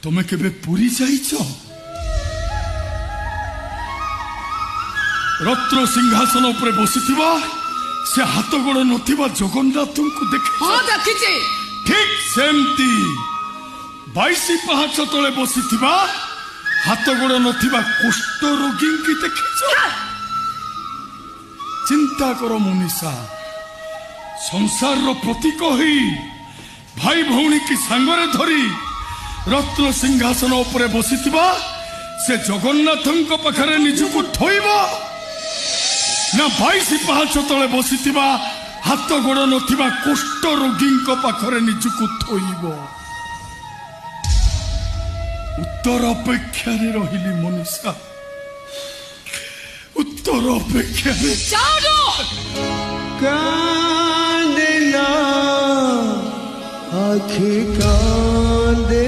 तुम्हें केबे पुरी जाइछ? रत्न सिंहासन उपरे बसिथिबा से हाथ गोड़ नथिबा जगन्नाथ को देख? हाँ देखिछि। ठीक सेमती 22 पाहाच तले बसिथिबा हाथ गोड़ नथिबा कुष्ठ रोगी की देखिछ? चिंता करो मुनिषा, संसार रो प्रतीक ही भाई भौणी की सांगरे धरी रत्न सिंहासन उपरे बसिथिबा से जगन्नाथंक पाखरे निजको थोइबो ना 22 पाहाच तले बसिथिबा हाथ गोड़ नथिबा कुष्ठ रोगी पाखरे निजको थोइबो? उत्तर अपेक्षा रहिली मनीषा, उत्तर अपेक्षा। कांदना आँखें कांदे